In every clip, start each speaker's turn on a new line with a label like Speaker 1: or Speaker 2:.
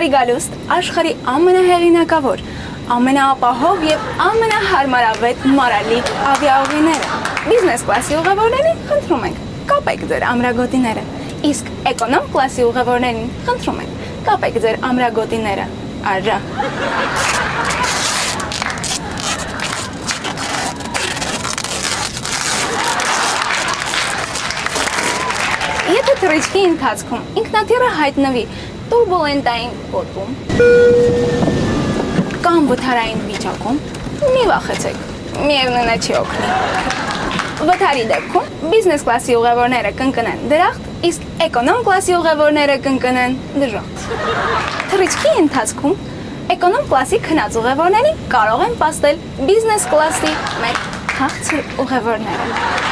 Speaker 1: Բարի գալուստ աշխարհի ամենահեղինակավոր, ամենաապահով եւ ամենահարմարավետ մարալիկ ավիաուղիները։ Բիզնես կլասի ուղևորներին խնդրում ենք, կապեք ձեր ամրագոտիները, իսկ էկոնոմ կլասի ուղևորներին խնդրում ենք, կապեք ձեր ամրագոտիները։ Արա։ Եթե թռիչքի ընթացքում ինքնաթիռը հայտնվի տուրբուլենտային գոտում կամ վթարային վիճակում, մի վախեցեք, միևնույնը չի օգնի։ Վթարի դեպքում բիզնես կլասի ուղևորները կընկնեն դրախտ, իսկ էկոնոմ կլասի ուղևորները կընկնեն դժոխք։ Թռիչքի ընթացքում էկոնոմ կլասի քնած ուղևորներին կարող են պաստել բիզնես կլասի մեկ քաղցր ուղևորները։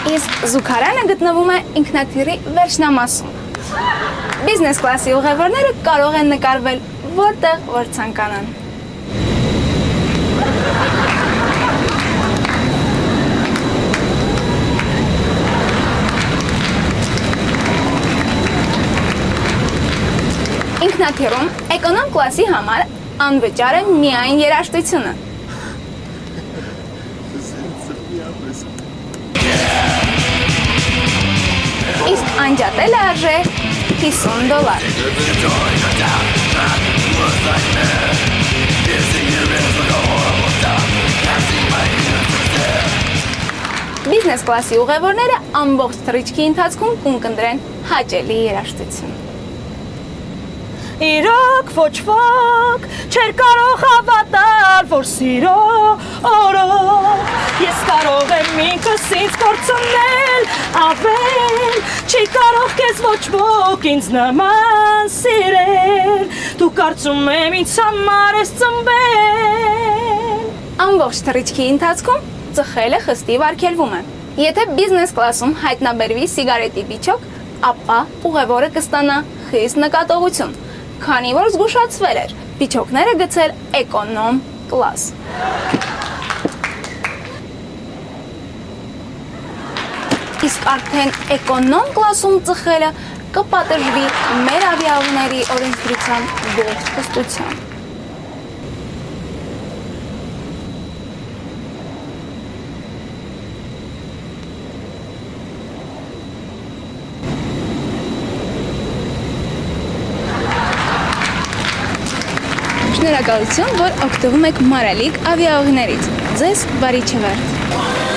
Speaker 1: Իսկ զուգարանը գտնվում է ինքնաթիռի վերջնամասում։ Բիզնես կլասի ուղևորները կարող են նկարվել որտեղ որ ցանկանան։ Ինքնաթիռում էկոնոմ կլասի համար անվճար է միայն երաժշտությունը։ Իսկ անջատելը արժե $50։ Բիզնես կլասի ուղևորները ամբողջ թռիչքի ընթացքում կընկնդրեն հաճելի երաժշտություն։
Speaker 2: Իրոք ոչ ոք չէր կարող հավատալ, որ սիրո օրոք ես կարող եմ ինքս ինձ կորցնել, ավել չի կարող քեզ ոչ ոք ինձ նման սիրել, դու կարծում եմ ինձ համար ես ծնվել։
Speaker 1: Ամբողջ թռիչքի ընթացքում ծխելը խստի վարգելվում է։ Եթե բիզնես կլասում հայտնաբերվի սիգարետի վիճակ, ապա ուղևորը կստանա խիստ նկատողություն, քանի որ զգուշացվել էր վիճակները գցել էկոնոմ կլաս։ Իսկ արդեն էկոնոմ կլասում ծխելը կպատժվի մեր ավիաուղիների օրենսդրության ողջ խստությամբ։ Շնորհակալություն, որ օգտվում եք մարալիկ ավիաուղիներից։ Ձեզ բարի չվերթ։